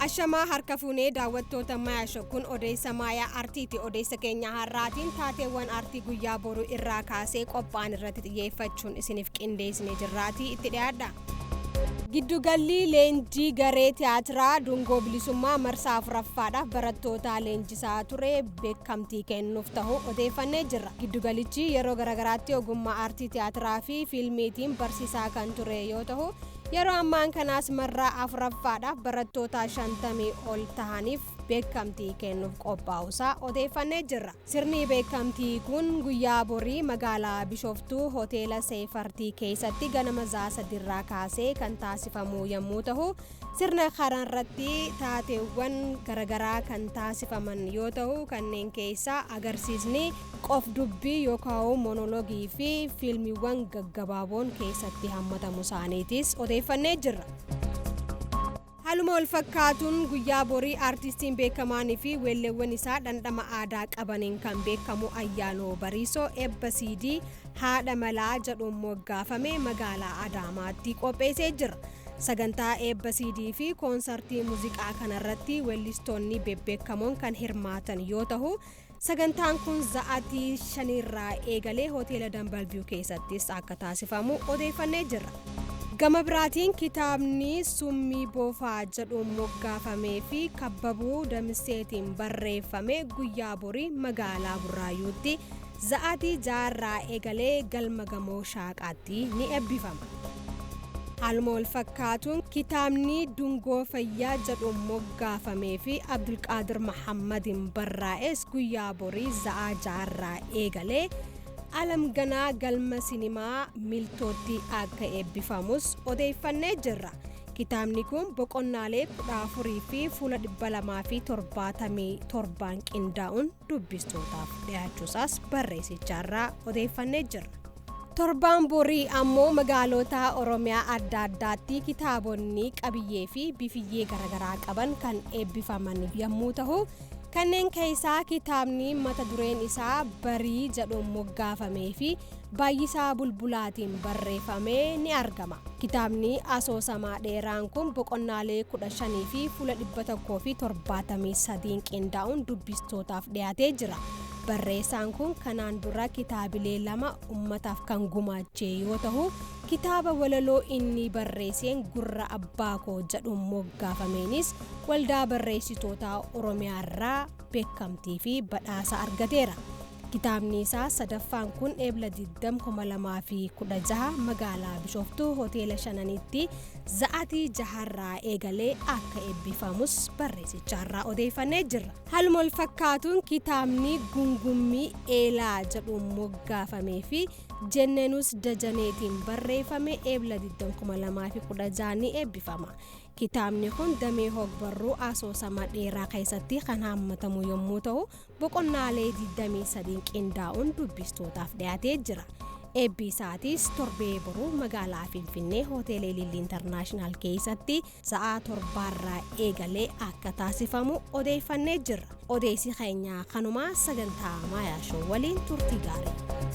Ashamaa harka fuunee daawwattoota mayashow kun Odeessa maayaa artiiti. Odeessa keenya har'aatiin taateewwan artii guyyaa boru irraa kaasee qophaan irratti xiyyeeffachuun isiniif qindeessine jirraatii itti dhiyaadha. Giddugalli leenjii garee tiyaatiraa dungoo bilisummaa marsaa afuraffaadhaaf barattoota leenjisaa ture beekamtii kennuuf ta'u odeeffannee jirra. Giddugalichi yeroo garagaraatti ogummaa artii tiyaatiraa fi fiilmiitiin barsiisaa kan ture yoo ta'u yeroo ammaan kanaas marraa afuraffaadhaaf barattoota 50 ol tahaniif beekamtii kennuuf qophaa'uusaa odeeffannee jirra. Sirni beekamtii kun guyyaa borii magaalaa Bishoftuu hoteela Seefartii keessatti ganama 9 kaasee kan taasifamu yommuu ta'u sirna kanarratti taateewwan garagaraa kan taasifaman yoo ta'u kanneen keessaa agarsiisni qof dubbii yookaan monoloogii fi fiilmiiwwan gaggabaaboon keessatti hammatamu isaaniitis odeeffannee jirra. Haaluma wal fakkaatuun guyyaa borii artistiin beekamaanii fi weelleewwan isaa dhandhama aadaa qabaniin kan beekamu Ayyaanoo Bariisoo eebba CD Haadha Malaa jedhuun moggaafame magaalaa Adaamaatti qopheessee jira. Sagantaa eebba CD fi koonsartii muuziqaa kanarratti weellistoonni bebbeekamoon kan hirmaatan yoo ta'u sagantaan kun sa'aatii 5 irraa eegalee hoteela Dambalviyuu keessattis akka taasifamu odeeffannee jirra. Gama biraatiin kitaabni summii boofaa jedhuun moggaafamee fi kabbabuu damiseetiin barreeffame guyyaa borii magaalaa Burraayyuutti sa'aatii 6 irraa eegalee galma gamoo shaaqaatti ni eebbifama. Haaluma wal fakkaatuun kitaabni dungoo fayyaa jedhuun moggaafamee fi Abdulqaadir Mahammadiin barraa'es guyyaa borii sa'aa 6 irraa eegalee alam ganaa galma sinimaa miltootti akka eebbifamus odeeffannee jirra. Kitaabni kun boqonnaalee 14 fi fuula 277 qindaa'uun dubbistootaaf dhiyaachuusaas barreessicharraa odeeffannee jirra. Torbaan borii ammoo magaalota Oromiyaa adda addaatti kitaabonni qabiyyee fi bifiyyee garagaraa qaban kan eebbifaman yommuu ta'u kanneen keessaa kitaabni mata dureen isaa barii jedhuun moggaafamee fi baay'isaa bulbulaatiin barreeffamee ni argama. Kitaabni asoosamaa dheeraan kun boqonnaalee 15 fi fuula 173 qindaa'uun dubbistootaaf dhiyaatee jira. Barreessaan kun kanaan dura kitaabilee 2 ummataaf kan gumaachee yoo ta'u kitaaba walaloo inni barreesseen gurra abbaa koo jedhuun moggaafameenis waldaa barreessitoota Oromiyaa irraa beekamtii fi badhaasa argateera. Kitaabni isaa sadaffaan kun eebla 2016 magaalaa Bishoftuu hoteela Shananitti sa'aatii 6 irraa eegalee akka eebbifamus barreessicharraa odeeffannee jirra. Haaluma wal fakkaatuun kitaabni gungummii eelaa jedhuun moggaafamee fi jenneenus dajaneetiin barreeffame eebla 2016 ni eebbifama. Kitaabni kun damee hogbarruu asoosama dheeraa keessatti kan hammatamu yommuu ta'u boqonnaalee 23 qindaa'uun dubbistootaaf dhiyaatee jira. Eebbi isaatis torbee boruu magaalaa Finfinnee hoteela Ilillii Internaashinaal keessatti sa'aa 7 irraa eegalee akka taasifamu odeeffannee jirra. Odeessi keenya kanumaa sagantaa mayashow waliin turtii gaarii.